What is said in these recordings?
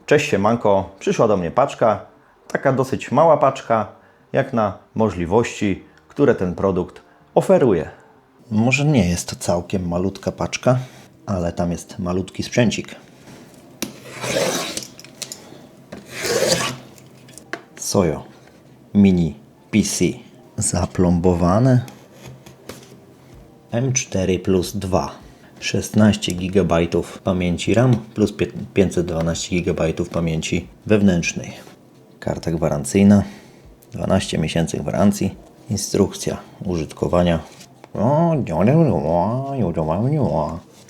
Cześć siemanko, przyszła do mnie paczka, taka dosyć mała paczka, jak na możliwości, które ten produkt oferuje. Może nie jest to całkiem malutka paczka, ale tam jest malutki sprzęcik. Sojo Mini PC zaplombowane M4 plus 2, 16 GB pamięci RAM plus 512 GB pamięci wewnętrznej, karta gwarancyjna, 12 miesięcy gwarancji, instrukcja użytkowania.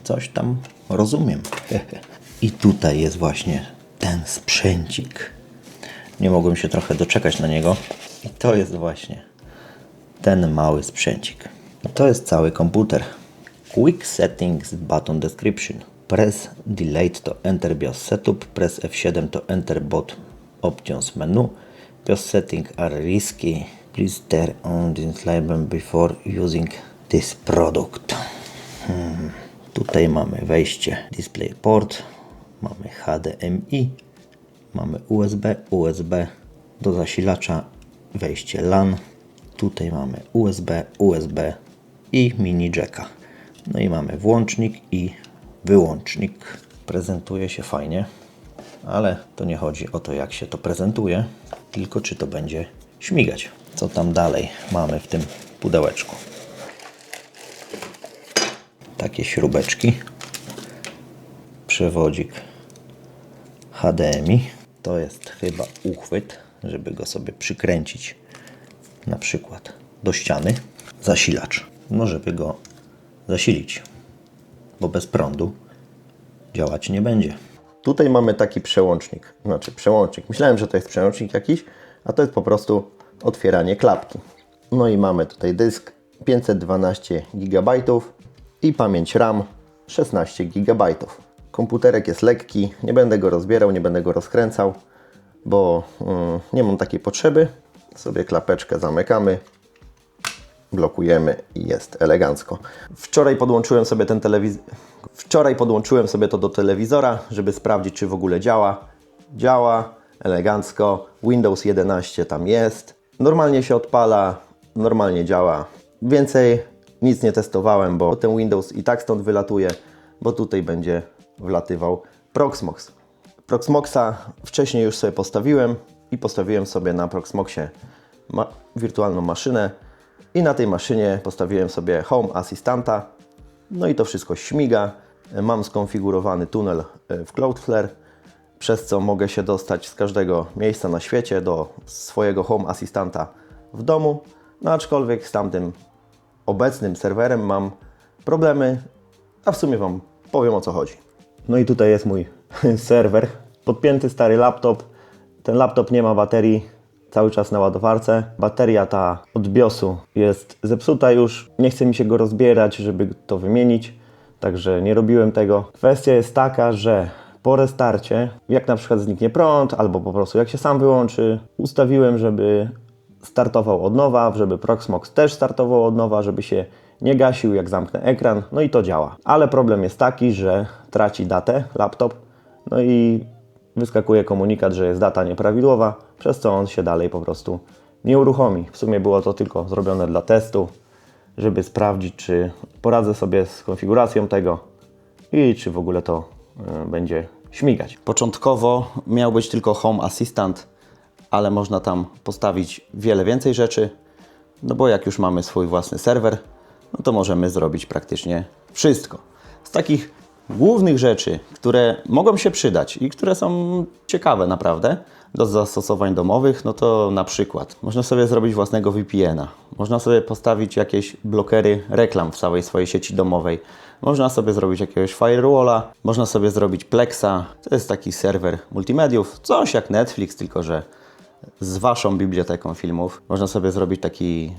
Coś tam rozumiem. I tutaj jest właśnie ten sprzęcik. Nie mogłem się trochę doczekać na niego. I to jest właśnie ten mały sprzęcik. I to jest cały komputer. Quick Settings Button Description. Press Delete to Enter BIOS Setup. Press F7 to Enter Boot Options menu. BIOS settings are risky. Please turn on this label before using this product. Tutaj mamy wejście DisplayPort, mamy HDMI, mamy USB do zasilacza, wejście LAN. Tutaj mamy USB i mini jacka. No i mamy włącznik i wyłącznik. Prezentuje się fajnie, ale to nie chodzi o to, jak się to prezentuje, tylko czy to będzie śmigać. Co tam dalej mamy w tym pudełeczku? Takie śrubeczki, przewodzik HDMI, to jest chyba uchwyt, żeby go sobie przykręcić na przykład do ściany, zasilacz, no żeby go zasilić, bo bez prądu działać nie będzie. Tutaj mamy taki przełącznik, myślałem, że to jest przełącznik jakiś, a to jest po prostu otwieranie klapki. No i mamy tutaj dysk 512 GB i pamięć RAM 16 GB. Komputerek jest lekki, nie będę go rozbierał, nie będę go rozkręcał, bo nie mam takiej potrzeby. Sobie klapeczkę zamykamy, blokujemy i jest elegancko. Wczoraj podłączyłem sobie to do telewizora, żeby sprawdzić, czy w ogóle działa. Działa elegancko, Windows 11 tam jest, normalnie się odpala, normalnie działa. Więcej nic nie testowałem, bo ten Windows i tak stąd wylatuje, bo tutaj będzie wlatywał Proxmox. Proxmoxa wcześniej już sobie postawiłem i postawiłem sobie na Proxmoxie wirtualną maszynę i na tej maszynie postawiłem sobie Home Assistanta. No i to wszystko śmiga. Mam skonfigurowany tunel w Cloudflare, przez co mogę się dostać z każdego miejsca na świecie do swojego Home Assistanta w domu. No aczkolwiek z tamtym obecnym serwerem mam problemy, a w sumie Wam powiem, o co chodzi. No i tutaj jest mój serwer, podpięty stary laptop. Ten laptop nie ma baterii, cały czas na ładowarce. Bateria ta od BIOS-u jest zepsuta już, nie chce mi się go rozbierać, żeby to wymienić, także nie robiłem tego. Kwestia jest taka, że po restarcie, jak na przykład zniknie prąd, albo po prostu jak się sam wyłączy, ustawiłem, żeby startował od nowa, żeby Proxmox też startował od nowa, żeby się nie gasił, jak zamknę ekran, no i to działa. Ale problem jest taki, że traci datę laptop, no i wyskakuje komunikat, że jest data nieprawidłowa, przez co on się dalej po prostu nie uruchomi. W sumie było to tylko zrobione dla testu, żeby sprawdzić, czy poradzę sobie z konfiguracją tego i czy w ogóle to będzie śmigać. Początkowo miał być tylko Home Assistant, ale można tam postawić wiele więcej rzeczy, no bo jak już mamy swój własny serwer, no to możemy zrobić praktycznie wszystko. Z takich głównych rzeczy, które mogą się przydać i które są ciekawe naprawdę do zastosowań domowych, no to na przykład można sobie zrobić własnego VPN-a, można sobie postawić jakieś blokery reklam w całej swojej sieci domowej, można sobie zrobić jakiegoś firewalla, można sobie zrobić Plexa, to jest taki serwer multimediów, coś jak Netflix, tylko że z Waszą biblioteką filmów. Można sobie zrobić taki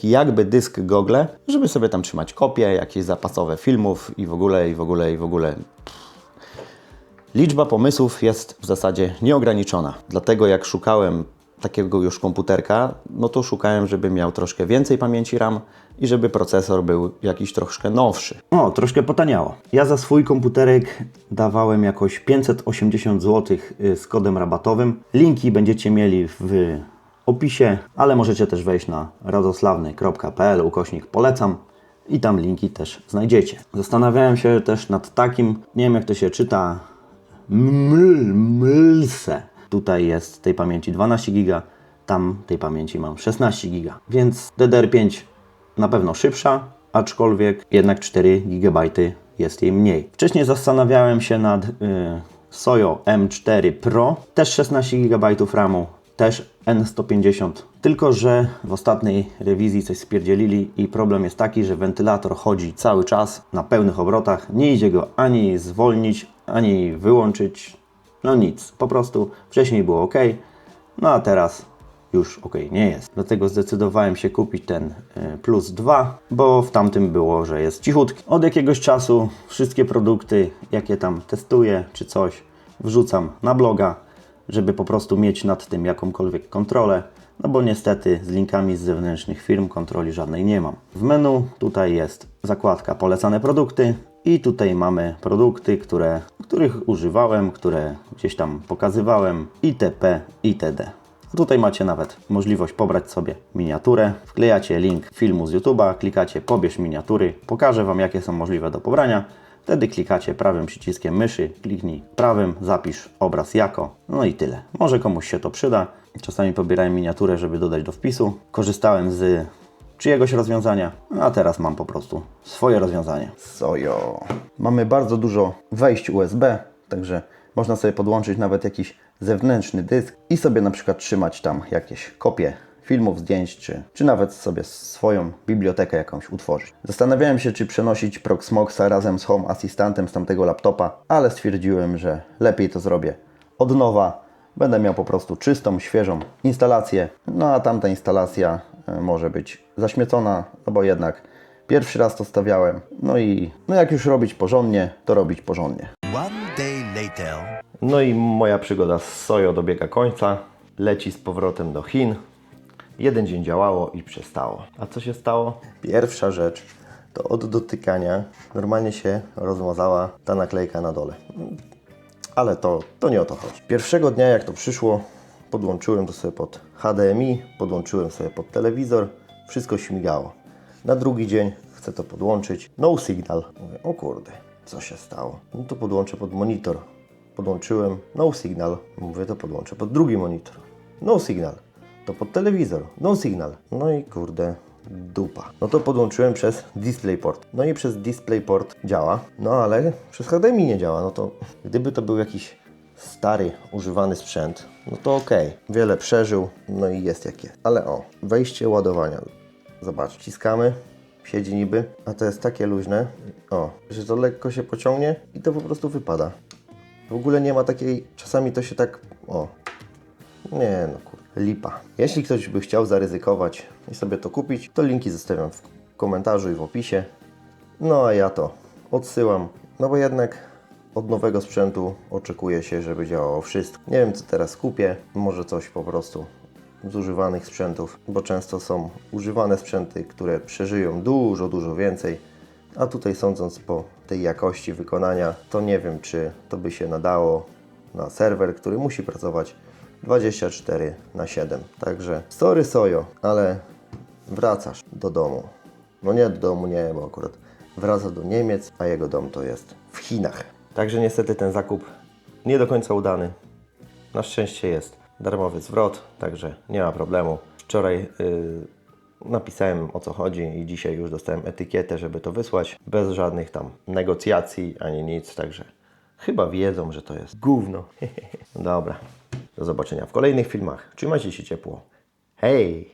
jakby dysk Google, żeby sobie tam trzymać kopie, jakieś zapasowe filmów i w ogóle. Liczba pomysłów jest w zasadzie nieograniczona. Dlatego jak szukałem takiego już komputerka, no to szukałem, żeby miał troszkę więcej pamięci RAM i żeby procesor był jakiś troszkę nowszy. O, troszkę potaniało. Ja za swój komputerek dawałem jakoś 580 zł z kodem rabatowym. Linki będziecie mieli w opisie, ale możecie też wejść na radosławny.pl/polecam i tam linki też znajdziecie. Zastanawiałem się też nad takim, nie wiem jak to się czyta, Mylse. Tutaj jest tej pamięci 12 GB, tam tej pamięci mam 16 GB, więc DDR5 na pewno szybsza, aczkolwiek jednak 4 GB jest jej mniej. Wcześniej zastanawiałem się nad Soyo M4 Pro, też 16 GB RAMu, też N150, tylko że w ostatniej rewizji coś spierdzielili i problem jest taki, że wentylator chodzi cały czas na pełnych obrotach, nie idzie go ani zwolnić, ani wyłączyć, no nic, po prostu wcześniej było ok, no a teraz już ok nie jest. Dlatego zdecydowałem się kupić ten Plus 2, bo w tamtym było, że jest cichutki. Od jakiegoś czasu wszystkie produkty, jakie tam testuję czy coś, wrzucam na bloga, żeby po prostu mieć nad tym jakąkolwiek kontrolę, no bo niestety z linkami z zewnętrznych firm kontroli żadnej nie mam. W menu tutaj jest zakładka polecane produkty i tutaj mamy produkty, których używałem, które gdzieś tam pokazywałem, itp. itd. Tutaj macie nawet możliwość pobrać sobie miniaturę, wklejacie link filmu z YouTube'a, klikacie pobierz miniatury, pokażę Wam jakie są możliwe do pobrania. Wtedy klikacie prawym przyciskiem myszy, kliknij prawym, zapisz obraz jako, no i tyle. Może komuś się to przyda. Czasami pobierałem miniaturę, żeby dodać do wpisu. Korzystałem z czyjegoś rozwiązania, a teraz mam po prostu swoje rozwiązanie. Soyo. Mamy bardzo dużo wejść USB, także można sobie podłączyć nawet jakiś zewnętrzny dysk i sobie na przykład trzymać tam jakieś kopie filmów, zdjęć, czy nawet sobie swoją bibliotekę jakąś utworzyć. Zastanawiałem się, czy przenosić Proxmoxa razem z Home Assistantem z tamtego laptopa, ale stwierdziłem, że lepiej to zrobię od nowa. Będę miał po prostu czystą, świeżą instalację, no a tamta instalacja może być zaśmiecona, no bo jednak pierwszy raz to stawiałem, no i jak już robić porządnie, to robić porządnie. No i moja przygoda z Soyo dobiega końca, leci z powrotem do Chin. Jeden dzień działało i przestało. A co się stało? Pierwsza rzecz to od dotykania normalnie się rozmazała ta naklejka na dole. Ale to nie o to chodzi. Pierwszego dnia jak to przyszło, podłączyłem to sobie pod HDMI, podłączyłem sobie pod telewizor, wszystko śmigało. Na drugi dzień chcę to podłączyć, no signal. Mówię, o kurde, co się stało? No to podłączę pod monitor. Podłączyłem, no signal. Mówię, to podłączę pod drugi monitor. No signal. To pod telewizor, no signal. No i kurde, dupa. No to podłączyłem przez DisplayPort. No i przez DisplayPort działa, no ale przez HDMI nie działa. No to gdyby to był jakiś stary, używany sprzęt, no to okej. Wiele przeżył, no i jest jak jest. Ale o, wejście ładowania. Zobacz, wciskamy, siedzi niby, a to jest takie luźne, o, że to lekko się pociągnie i to po prostu wypada. W ogóle nie ma takiej, czasami to się tak, o, nie no kurde, lipa. Jeśli ktoś by chciał zaryzykować i sobie to kupić, to linki zostawiam w komentarzu i w opisie. No a ja to odsyłam, no bo jednak od nowego sprzętu oczekuje się, żeby działało wszystko. Nie wiem co teraz kupię, może coś po prostu z używanych sprzętów, bo często są używane sprzęty, które przeżyją dużo więcej, a tutaj sądząc po tej jakości wykonania, to nie wiem czy to by się nadało na serwer, który musi pracować 24/7. Także sorry Soyo, ale wracasz do domu. No nie do domu, nie, bo akurat wraca do Niemiec, a jego dom to jest w Chinach. Także niestety ten zakup nie do końca udany. Na szczęście jest darmowy zwrot, także nie ma problemu. Wczoraj napisałem o co chodzi i dzisiaj już dostałem etykietę, żeby to wysłać. Bez żadnych tam negocjacji ani nic, także chyba wiedzą, że to jest gówno. Dobra, do zobaczenia w kolejnych filmach. Trzymajcie się ciepło. Hej!